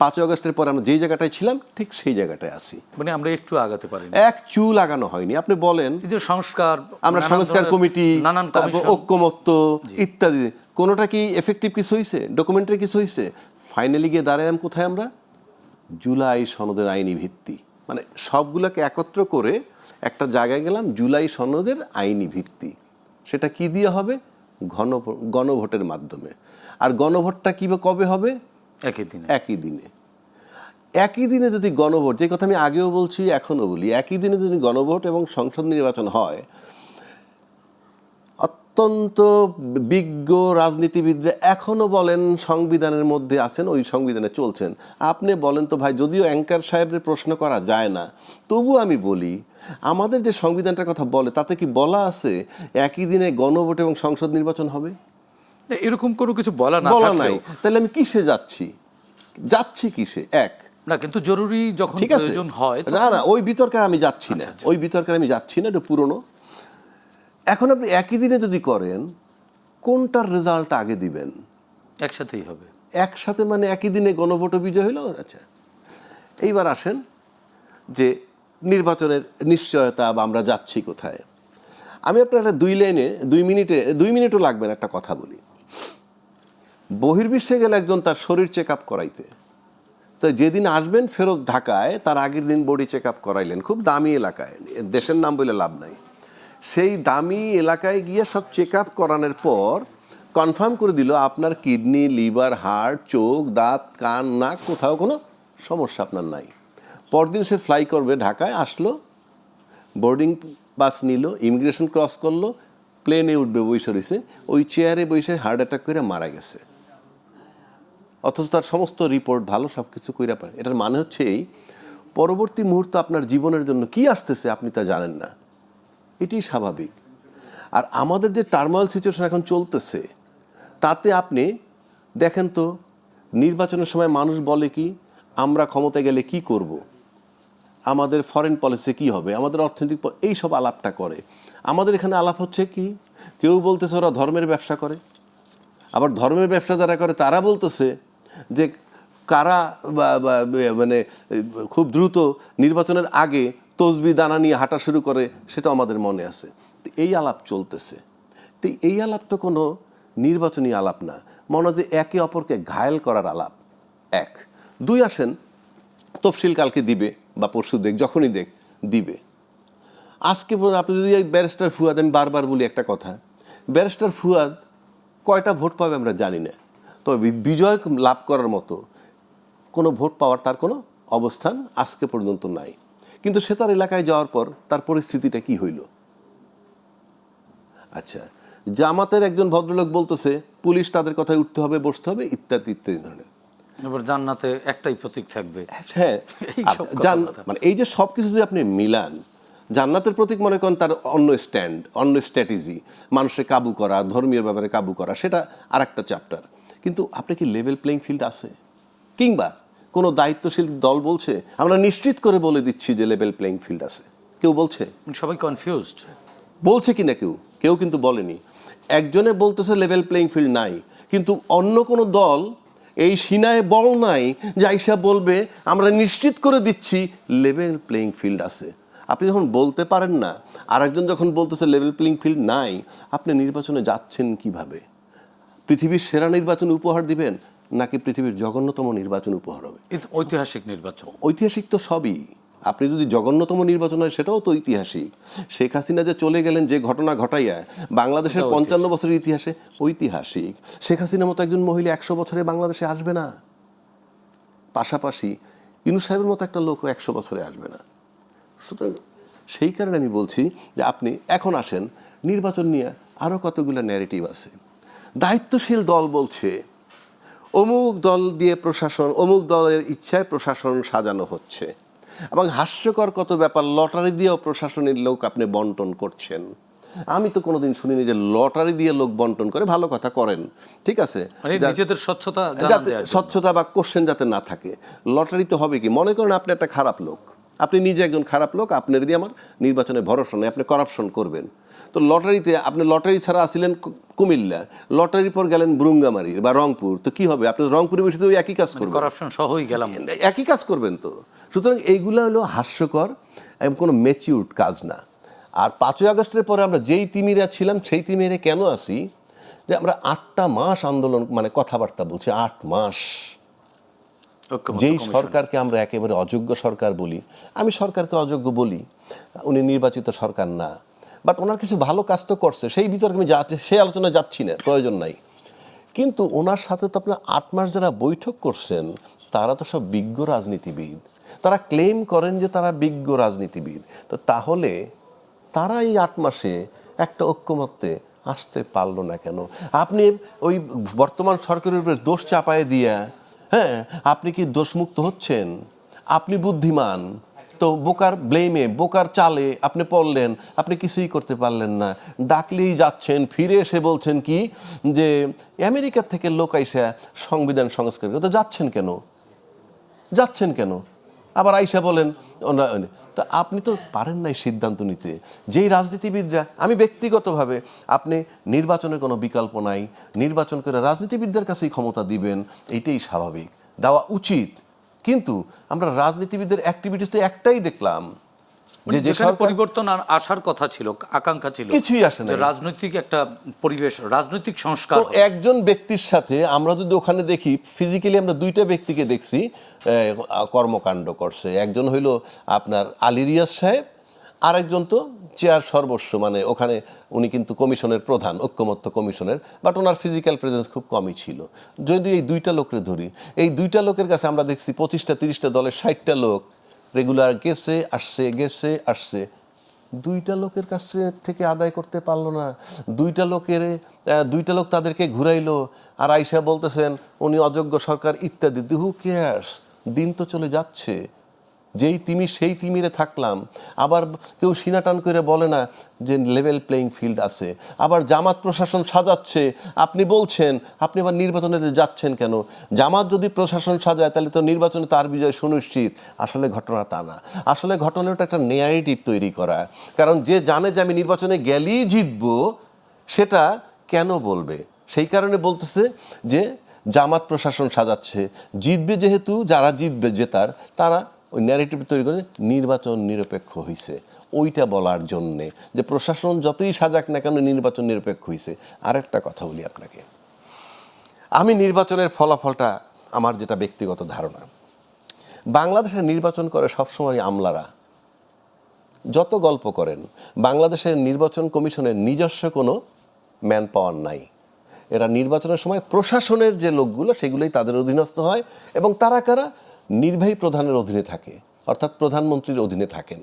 5ই আগস্টের পরে আমরা যেই জায়গাটায় ছিলাম ঠিক সেই জায়গাটায় আছি। মানে আমরা একটু আগাতে পারি, এক চুল আগানো হয়নি। আপনি বলেন এই যে সংস্কার, আমরা সংস্কার কমিটি, নানান কমিশন, ঐক্যমত্য ইত্যাদি, কোনোটা কি এফেক্টিভ কিছু হয়েছে? ডকুমেন্টারি কিছু হয়েছে? ফাইনালি গিয়ে দাঁড়ালাম কোথায় আমরা? জুলাই সনদের আইনি ভিত্তি, মানে সবগুলোকে একত্র করে একটা জায়গায় গেলাম, জুলাই সনদের আইনি ভিত্তি। সেটা কি দিয়ে হবে? গণভোটের মাধ্যমে। আর গণভোটটা কবে হবে? একই দিনে। একই দিনে যদি গণভোট, যে কথা আমি আগেও বলছি এখনও বলি, একই দিনে যদি গণভোট এবং সংসদ নির্বাচন হয়, অত্যন্ত বিজ্ঞ রাজনীতিবিদরা এখনও বলেন সংবিধানের মধ্যে আছেন, ওই সংবিধানে চলছেন। আপনি বলেন তো ভাই, যদিও অ্যাঙ্কার সাহেবের প্রশ্ন করা যায় না, তবু আমি বলি আমাদের যে সংবিধানটার কথা বলে তাতে কি বলা আছে একই দিনে গণভোট এবং সংসদ নির্বাচন হবে? এরকম কোনো কিছু বলা নাই। তাহলে আমি কিসে যাচ্ছি কিসে? না, কিন্তু জরুরি যখন প্রয়োজন হয় না, ওই বিতর্কে আমি যাচ্ছি না, ওই বিতর্কে আমি যাচ্ছি না, এটা পুরনো। এখন আপনি একই দিনে যদি করেন, কোনটার রেজাল্ট আগে দিবেন? একসাথেই হবে। একসাথে মানে একই দিনে গণভোট বিজয় হইল। আচ্ছা, এইবার আসেন যে নির্বাচনের নিশ্চয়তা বা আমরা যাচ্ছি কোথায়। আমি আপনার একটা 2 মিনিটও লাগবে না, একটা কথা বলি। বহির্বিশ্বে গেলে একজন তার শরীর চেক আপ করাইতে, তো যেদিন আসবেন ফেরত ঢাকায়, তার আগের দিন বডি চেক আপ করাইলেন খুব দামি এলাকায়, দেশের নাম বলে লাভ নাই। সেই দামি এলাকায় গিয়ে সব চেক আপ করানোর পর কনফার্ম করে দিল আপনার কিডনি, লিভার, হার্ট, চোখ, দাঁত, কান, নাক, কোথাও কোনো সমস্যা আপনার নাই। পরদিন সে ফ্লাই করবে ঢাকায়, আসলো, বোর্ডিং পাস নিল, ইমিগ্রেশন ক্রস করলো, প্লেনে উঠবে, বসে রয়েছে, ওই চেয়ারে বসে হার্ট অ্যাটাক করে মারা গেছে। অথচ তার সমস্ত রিপোর্ট ভালো, সব কিছু কইরা পারে। এটার মানে হচ্ছে এই, পরবর্তী মুহূর্ত আপনার জীবনের জন্য কি আসতেছে আপনি তা জানেন না, এটি স্বাভাবিক। আর আমাদের যে টার্মোয়াল সিচুয়েশন এখন চলতেছে, তাতে আপনি দেখেন তো, নির্বাচনের সময় মানুষ বলে কি, আমরা ক্ষমতায় গেলে কি করব, আমাদের ফরেন পলিসি কি হবে, আমাদের অর্থনৈতিক, এই সব আলাপটা করে। আমাদের এখানে আলাপ হচ্ছে কি, কেউ বলতেছে ওরা ধর্মের ব্যবসা করে, আবার ধর্মের ব্যবসা যারা করে তারা বলতেছে যে কারা মানে খুব দ্রুত নির্বাচনের আগে তসবি দানা নিয়ে হাঁটা শুরু করে, সেটা আমাদের মনে আছে। এই আলাপ চলতেছে। তো এই আলাপ তো কোনো নির্বাচনী আলাপ না, মনে হয় যে একে অপরকে ঘায়েল করার আলাপ। 1, 2 আসেন, তফসিল কালকে দিবে বা পরশু যখনই দিবে। আজকে আপনি যদি ব্যারিস্টার ফুয়াদ, আমি বারবার বলি একটা কথা, ব্যারিস্টার ফুয়াদ কয়টা ভোট পাবে আমরা জানি না, তবে বিজয় লাভ করার মতো কোনো ভোট পাওয়ার তার কোনো অবস্থান আজকে পর্যন্ত নাই। কিন্তু সে তার এলাকায় যাওয়ার পর তার পরিস্থিতিটা কি হইল? আচ্ছা, জামাতের একজন ভদ্রলোক বলতেছে পুলিশ তাদের কথায় উঠতে হবে, বসতে হবে, ইত্যাদি ইত্যাদি ধরনের। এবার জান্নাতে একটাই প্রতীক থাকবে। হ্যাঁ, মানে এই যে সব কিছু যদি আপনি মিলান, জান্নাতের প্রতীক মনে করেন তার অন্য স্ট্যান্ড, অন্য স্ট্র্যাটেজি, মানুষের কাবু করা, ধর্মীয় ব্যাপারে কাবু করা, সেটা আর একটা চ্যাপ্টার। কিন্তু আপনি কি লেভেল প্লেইং ফিল্ড আছে? কিংবা কোনো দায়িত্বশীল দল বলছে আমরা নিশ্চিত করে বলে দিচ্ছি যে লেভেল প্লেইং ফিল্ড আছে? কেউ বলছে? সবাই কনফিউজড। বলছে কি না কেউ কিন্তু বলেনি। একজনে বলতেছে লেভেল প্লেইং ফিল্ড নাই, কিন্তু অন্য কোনো দল এই সিনায় বল নাই যে আইসা বলবে আমরা নিশ্চিত করে দিচ্ছি লেভেল প্লেইং ফিল্ড আছে। আপনি যখন বলতে পারেন না, আর একজন যখন বলতেছে লেভেল প্লেইং ফিল্ড নাই, আপনি নির্বাচনে যাচ্ছেন কিভাবে? পৃথিবীর সেরা নির্বাচন উপহার দিবেন, নাকি পৃথিবীর জঘন্যতম নির্বাচন উপহার হবে? ঐতিহাসিক নির্বাচন। ঐতিহাসিক তো সবই। আপনি যদি জঘন্যতম নির্বাচন হয় সেটাও তো ঐতিহাসিক। শেখ হাসিনা যে চলে গেলেন, যে ঘটনা ঘটাইয়া, বাংলাদেশের 55 বছরের ইতিহাসে ঐতিহাসিক। শেখ হাসিনার মতো একজন মহিলা 100 বছরে বাংলাদেশে আসবে না। পাশাপাশি ইউনূস সাহেবের মতো একটা লোকও 100 বছরে আসবে না। সুতরাং সেই কারণে আমি বলছি যে আপনি এখন আসেন, নির্বাচন নিয়ে আরও কতগুলো ন্যারেটিভ আছে। দায়িত্বশীল দল বলছে অমুক দল দিয়ে প্রশাসন, অমুক দলের ইচ্ছায় প্রশাসন সাজানো হচ্ছে, এবং হাস্যকর কত ব্যাপার, লটারি দিয়েও প্রশাসনের লোক আপনি বন্টন করছেন। আমি তো কোনোদিন শুনিনি যে লটারি দিয়ে লোক বন্টন করে। ভালো কথা, করেন, ঠিক আছে, নিজেদের স্বচ্ছতা বা কোশ্চেন যাতে না থাকে। লটারি তো হবে কি, মনে করেন আপনি একটা খারাপ লোক, আপনি নিজে একজন খারাপ লোক, আপনার দিয়ে আমার নির্বাচনে ভরসা নেই, আপনি করাপশন করবেন, তো লটারিতে আপনি লটারি ছাড়া আসছিলেন কুমিল্লা, লটারির পর গেলেন বুরুঙ্গামারি বা রংপুর, তো কি হবে? আপনি রংপুরে বসে তো ওই একই কাজ করবেন, করাপশন সহই গেলাম। একই কাজ করবেন। তো সুতরাং এইগুলো হলো হাস্যকর এবং কোনো ম্যাচিউরড কাজ না। আর 5ই আগস্টের পরে আমরা যেই তিমিরা ছিলাম সেই তিমিরে কেন আসি, যে আমরা 8টা মাস আন্দোলন মানে কথাবার্তা বলছি, 8 মাস। ঐক্যমত্য যেই কমিশন। সরকারকে আমরা একেবারে অযোগ্য সরকার বলি, আমি সরকারকে অযোগ্য বলি, উনি নির্বাচিত সরকার না, বাট ওনার কিছু ভালো কাজ তো করছে, সেই বিতর্কে আমি সেই আলোচনায় যাচ্ছি না, প্রয়োজন নাই। কিন্তু ওনার সাথে তো আপনার 8 মাস যারা বৈঠক করছেন তারা তো সব বিজ্ঞ রাজনীতিবিদ, তারা ক্লেম করেন যে তারা বিজ্ঞ রাজনীতিবিদ। তো তাহলে তারা এই 8 মাসে একটা ঐক্যমত্যে আসতে পারলো না কেন? আপনি ওই বর্তমান সরকারের উপরে দোষ চাপায় দিয়া, হ্যাঁ, আপনি কি দোষমুক্ত হচ্ছেন? আপনি বুদ্ধিমান, তো বোকার ব্লেমে, বোকার চালে আপনি পড়লেন, আপনি কিছুই করতে পারলেন না, ডাকলেই যাচ্ছেন, ফিরে এসে বলছেন কি যে আমেরিকার থেকে লোক আইসা সংবিধান সংস্কার করতে যাচ্ছেন কেন, যাচ্ছেন কেন? আবার আইসা বলেন তা আপনি তো পারেন নাই সিদ্ধান্ত নিতে। যেই রাজনীতিবিদরা, আমি ব্যক্তিগতভাবে, আপনি নির্বাচনের কোনো বিকল্প নাই, নির্বাচন করে রাজনীতিবিদদের কাছেই ক্ষমতা দিবেন, এইটাই স্বাভাবিক, দেওয়া উচিত। কিন্তু আমরা রাজনীতিবিদদের অ্যাক্টিভিটিস তো একটাই দেখলাম, যে যে যেখানে সরকার পরিবর্তন আসার কথা ছিল, আকাঙ্ক্ষা ছিল, কিছুই আসে না। যে রাজনৈতিক একটা পরিবেশ, রাজনৈতিক সংস্কার তো একজন ব্যক্তির সাথে আমরা যদি ওখানে দেখি, ফিজিক্যালি আমরা 2টা ব্যক্তিকে দেখছি কর্মকাণ্ড করছে। একজন হইল আপনার আলী রিয়াজ সাহেব, আরেকজন তো চেয়ার সর্বস্ব, মানে ওখানে উনি কিন্তু কমিশনের প্রধান, ঐক্যমত্য কমিশনের, বাট ওনার ফিজিক্যাল প্রেজেন্স খুব কমই ছিল। যদি এই 2টা লোককে ধরি, এই 2টা লোকের কাছে আমরা দেখছি 25টা 30টা দলের 60টা লোক রেগুলার গেছে আসছে, গেছে আসছে, 2টা লোকের কাছে থেকে আদায় করতে পারলো না। 2টা লোক তাদেরকে ঘুরাইলো, আর আইসা বলতেছেন উনি অযোগ্য সরকার ইত্যাদি। Who cares? দিন তো চলে যাচ্ছে, যেই তিমি সেই তিমিরে থাকলাম। আবার কেউ সিনাটান করে বলে না যে লেভেল প্লেইং ফিল্ড আছে। আবার জামাত প্রশাসন সাজাচ্ছে, আপনি বলছেন আপনি আবার নির্বাচনে যাচ্ছেন কেন? জামাত যদি প্রশাসন সাজায় তাহলে তো নির্বাচনে তার বিজয় সুনিশ্চিত। আসলে ঘটনা তা না। আসলে ঘটনাটা একটা ন্যারেটিভ তৈরি করা, কারণ যে জানে যে আমি নির্বাচনে গেলেই জিতবো, সেটা কেন বলবে? সেই কারণে বলতেছে যে জামাত প্রশাসন সাজাচ্ছে, জিতবে যেহেতু, যারা জিতবে জেতার, তারা ওই ন্যারেটিভ তৈরি করে নির্বাচন নিরপেক্ষ হয়েছে, ওইটা বলার জন্যে, যে প্রশাসন যতই সাজাক না কেন নির্বাচন নিরপেক্ষ হয়েছে। আরেকটা কথা বলি আপনাকে, আমি নির্বাচনের ফলাফলটা, আমার যেটা ব্যক্তিগত ধারণা, বাংলাদেশের নির্বাচন করে সবসময় আমলারা। যত গল্প করেন, বাংলাদেশের নির্বাচন কমিশনের নিজস্ব কোনো ম্যান পাওয়ার নাই। এরা নির্বাচনের সময় প্রশাসনের যে লোকগুলো, সেগুলোই তাদের অধীনস্থ হয়, এবং তারা কারা? নির্বাহী প্রধানের অধীনে থাকে, অর্থাৎ প্রধানমন্ত্রীর অধীনে থাকেন।